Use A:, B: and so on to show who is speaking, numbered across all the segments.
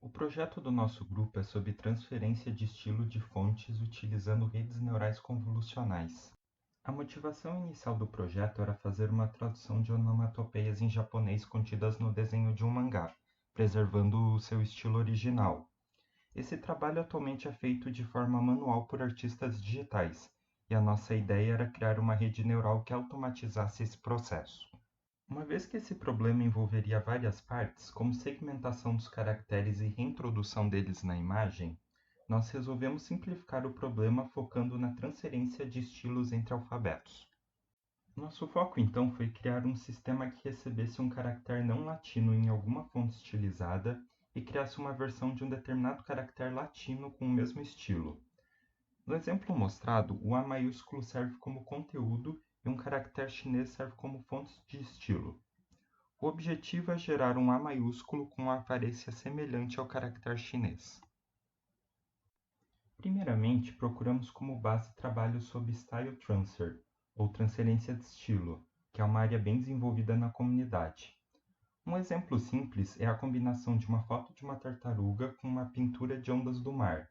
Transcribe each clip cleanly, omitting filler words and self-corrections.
A: O projeto do nosso grupo é sobre transferência de estilo de fontes utilizando redes neurais convolucionais. A motivação inicial do projeto era fazer uma tradução de onomatopeias em japonês contidas no desenho de um mangá, preservando o seu estilo original. Esse trabalho atualmente é feito de forma manual por artistas digitais, e a nossa ideia era criar uma rede neural que automatizasse esse processo. Uma vez que esse problema envolveria várias partes, como segmentação dos caracteres e reintrodução deles na imagem, nós resolvemos simplificar o problema focando na transferência de estilos entre alfabetos. Nosso foco então foi criar um sistema que recebesse um caractere não latino em alguma fonte estilizada e criasse uma versão de um determinado caractere latino com o mesmo estilo. No exemplo mostrado, o A maiúsculo serve como conteúdo e um caractere chinês serve como fonte de estilo. O objetivo é gerar um A maiúsculo com uma aparência semelhante ao caractere chinês. Primeiramente, procuramos como base trabalhos sobre Style Transfer, ou transferência de estilo, que é uma área bem desenvolvida na comunidade. Um exemplo simples é a combinação de uma foto de uma tartaruga com uma pintura de ondas do mar.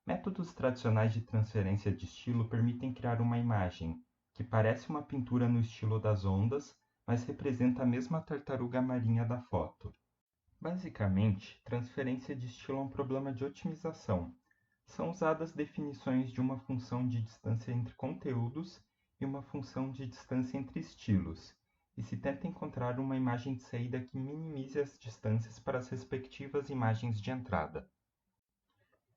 A: Métodos tradicionais de transferência de estilo permitem criar uma imagem que parece uma pintura no estilo das ondas, mas representa a mesma tartaruga marinha da foto. Basicamente, transferência de estilo é um problema de otimização. São usadas definições de uma função de distância entre conteúdos e uma função de distância entre estilos, e se tenta encontrar uma imagem de saída que minimize as distâncias para as respectivas imagens de entrada.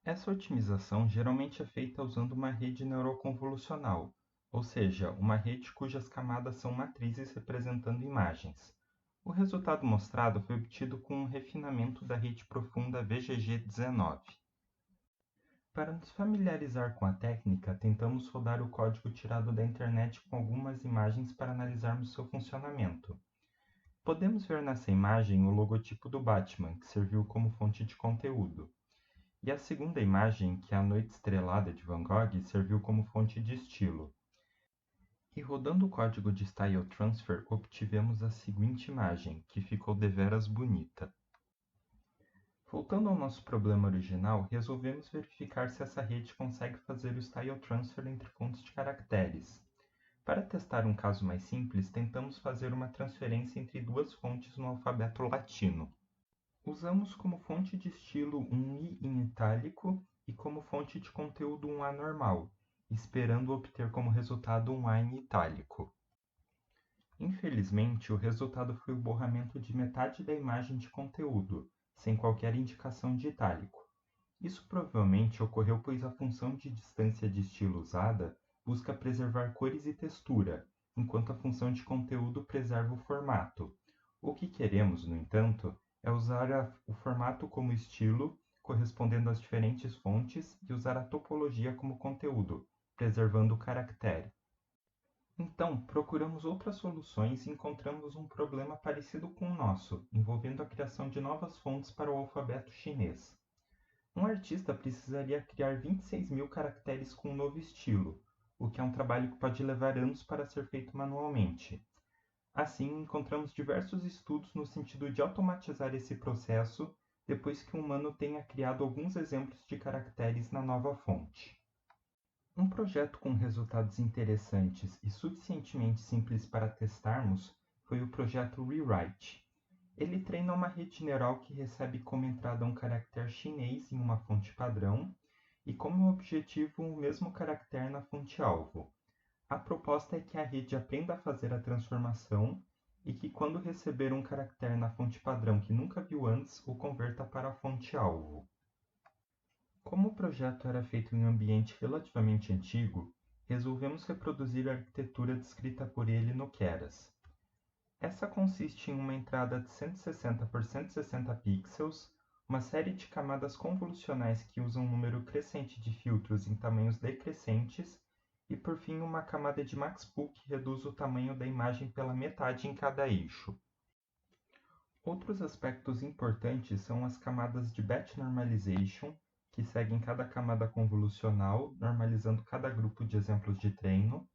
A: Essa otimização geralmente é feita usando uma rede neuroconvolucional, ou seja, uma rede cujas camadas são matrizes representando imagens. O resultado mostrado foi obtido com um refinamento da rede profunda VGG19. Para nos familiarizar com a técnica, tentamos rodar o código tirado da internet com algumas imagens para analisarmos seu funcionamento. Podemos ver nessa imagem o logotipo do Batman, que serviu como fonte de conteúdo. E a segunda imagem, que é a Noite Estrelada de Van Gogh, serviu como fonte de estilo. E rodando o código de Style Transfer, obtivemos a seguinte imagem, que ficou deveras bonita. Voltando ao nosso problema original, resolvemos verificar se essa rede consegue fazer o Style Transfer entre fontes de caracteres. Para testar um caso mais simples, tentamos fazer uma transferência entre duas fontes no alfabeto latino. Usamos como fonte de estilo um I em itálico e como fonte de conteúdo um A normal, esperando obter como resultado um A em itálico. Infelizmente, o resultado foi o borramento de metade da imagem de conteúdo, sem qualquer indicação de itálico. Isso provavelmente ocorreu pois a função de distância de estilo usada busca preservar cores e textura, enquanto a função de conteúdo preserva o formato. O que queremos, no entanto, é usar o formato como estilo, correspondendo às diferentes fontes, e usar a topologia como conteúdo, preservando o caractere. Então, procuramos outras soluções e encontramos um problema parecido com o nosso, envolvendo a criação de novas fontes para o alfabeto chinês. Um artista precisaria criar 26.000 caracteres com um novo estilo, o que é um trabalho que pode levar anos para ser feito manualmente. Assim, encontramos diversos estudos no sentido de automatizar esse processo depois que o humano tenha criado alguns exemplos de caracteres na nova fonte. Um projeto com resultados interessantes e suficientemente simples para testarmos foi o projeto Rewrite. Ele treina uma rede neural que recebe como entrada um caractere chinês em uma fonte padrão e como objetivo o mesmo caractere na fonte-alvo. A proposta é que a rede aprenda a fazer a transformação e que quando receber um caractere na fonte padrão que nunca viu antes, o converta para a fonte-alvo. Como o projeto era feito em um ambiente relativamente antigo, resolvemos reproduzir a arquitetura descrita por ele no Keras. Essa consiste em uma entrada de 160 por 160 pixels, uma série de camadas convolucionais que usam um número crescente de filtros em tamanhos decrescentes e, por fim, uma camada de Maxpool que reduz o tamanho da imagem pela metade em cada eixo. Outros aspectos importantes são as camadas de Batch Normalization, que seguem cada camada convolucional, normalizando cada grupo de exemplos de treino,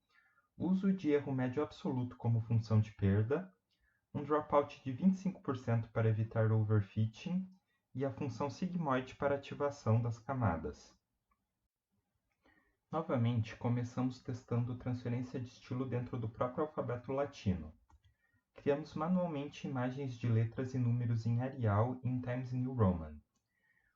A: uso de erro médio absoluto como função de perda, um dropout de 25% para evitar overfitting e a função sigmoide para ativação das camadas. Novamente, começamos testando transferência de estilo dentro do próprio alfabeto latino. Criamos manualmente imagens de letras e números em Arial e em Times New Roman.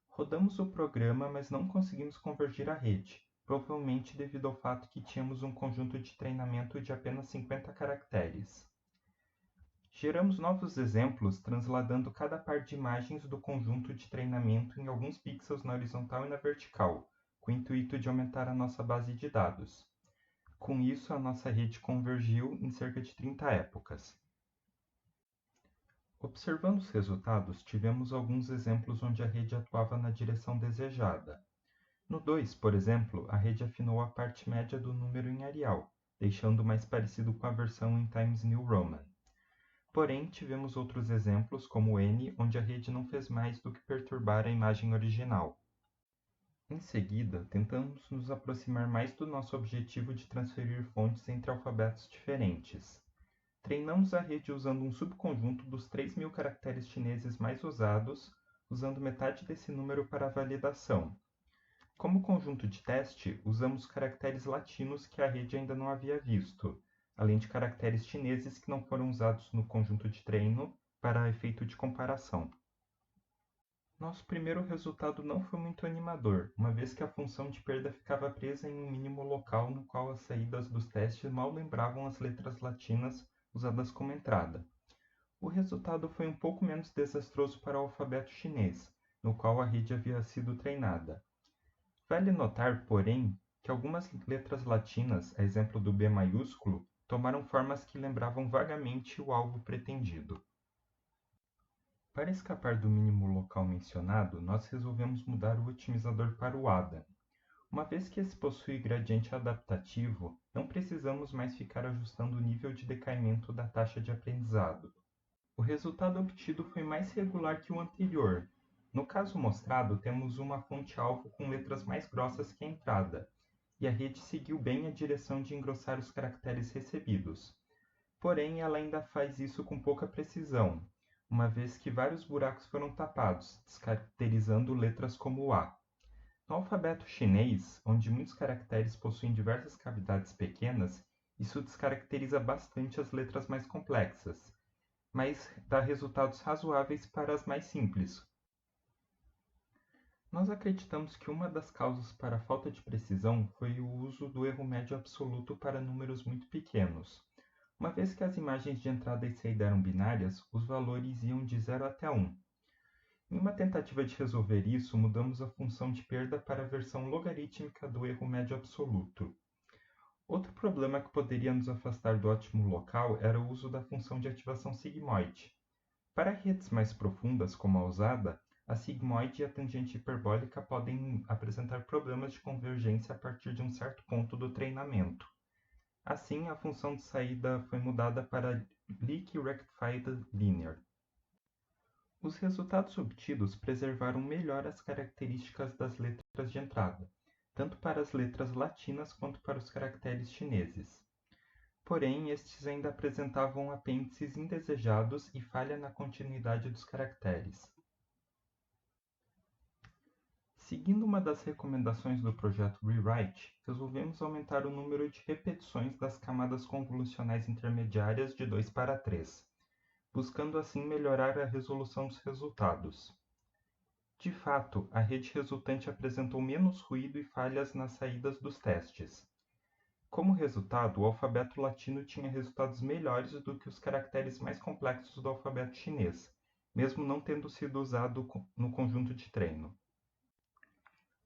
A: Rodamos o programa, mas não conseguimos convergir a rede, provavelmente devido ao fato que tínhamos um conjunto de treinamento de apenas 50 caracteres. Geramos novos exemplos transladando cada par de imagens do conjunto de treinamento em alguns pixels na horizontal e na vertical, com o intuito de aumentar a nossa base de dados. Com isso, a nossa rede convergiu em cerca de 30 épocas. Observando os resultados, tivemos alguns exemplos onde a rede atuava na direção desejada. No 2, por exemplo, a rede afinou a parte média do número em Arial, deixando mais parecido com a versão em Times New Roman. Porém, tivemos outros exemplos, como o N, onde a rede não fez mais do que perturbar a imagem original. Em seguida, tentamos nos aproximar mais do nosso objetivo de transferir fontes entre alfabetos diferentes. Treinamos a rede usando um subconjunto dos 3.000 caracteres chineses mais usados, usando metade desse número para a validação. Como conjunto de teste, usamos caracteres latinos que a rede ainda não havia visto, além de caracteres chineses que não foram usados no conjunto de treino para efeito de comparação. Nosso primeiro resultado não foi muito animador, uma vez que a função de perda ficava presa em um mínimo local no qual as saídas dos testes mal lembravam as letras latinas usadas como entrada. O resultado foi um pouco menos desastroso para o alfabeto chinês, no qual a rede havia sido treinada. Vale notar, porém, que algumas letras latinas, a exemplo do B maiúsculo, tomaram formas que lembravam vagamente o alvo pretendido. Para escapar do mínimo local mencionado, nós resolvemos mudar o otimizador para o ADA. Uma vez que esse possui gradiente adaptativo, não precisamos mais ficar ajustando o nível de decaimento da taxa de aprendizado. O resultado obtido foi mais regular que o anterior. No caso mostrado, temos uma fonte-alvo com letras mais grossas que a entrada, e a rede seguiu bem a direção de engrossar os caracteres recebidos. Porém, ela ainda faz isso com pouca precisão, uma vez que vários buracos foram tapados, descaracterizando letras como o A. No alfabeto chinês, onde muitos caracteres possuem diversas cavidades pequenas, isso descaracteriza bastante as letras mais complexas, mas dá resultados razoáveis para as mais simples. Nós acreditamos que uma das causas para a falta de precisão foi o uso do erro médio absoluto para números muito pequenos. Uma vez que as imagens de entrada e saída eram binárias, os valores iam de 0 até 1. Em uma tentativa de resolver isso, mudamos a função de perda para a versão logarítmica do erro médio absoluto. Outro problema que poderia nos afastar do ótimo local era o uso da função de ativação sigmoide. Para redes mais profundas, como a usada, a sigmoide e a tangente hiperbólica podem apresentar problemas de convergência a partir de um certo ponto do treinamento. Assim, a função de saída foi mudada para Leaky Rectified Linear. Os resultados obtidos preservaram melhor as características das letras de entrada, tanto para as letras latinas quanto para os caracteres chineses. Porém, estes ainda apresentavam apêndices indesejados e falha na continuidade dos caracteres. Seguindo uma das recomendações do projeto Rewrite, resolvemos aumentar o número de repetições das camadas convolucionais intermediárias de 2 para 3, buscando assim melhorar a resolução dos resultados. De fato, a rede resultante apresentou menos ruído e falhas nas saídas dos testes. Como resultado, o alfabeto latino tinha resultados melhores do que os caracteres mais complexos do alfabeto chinês, mesmo não tendo sido usado no conjunto de treino.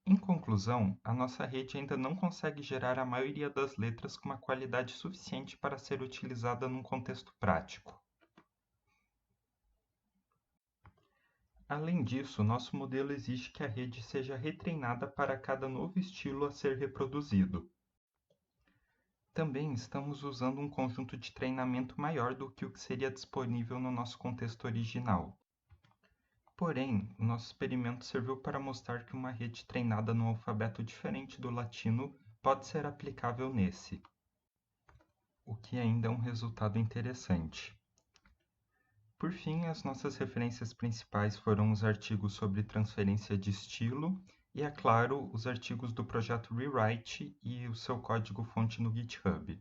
A: Em conclusão, a nossa rede ainda não consegue gerar a maioria das letras com uma qualidade suficiente para ser utilizada num contexto prático. Além disso, nosso modelo exige que a rede seja retreinada para cada novo estilo a ser reproduzido. Também estamos usando um conjunto de treinamento maior do que o que seria disponível no nosso contexto original. Porém, o nosso experimento serviu para mostrar que uma rede treinada num alfabeto diferente do latino pode ser aplicável nesse, o que ainda é um resultado interessante. Por fim, as nossas referências principais foram os artigos sobre transferência de estilo e, é claro, os artigos do projeto Rewrite e o seu código-fonte no GitHub.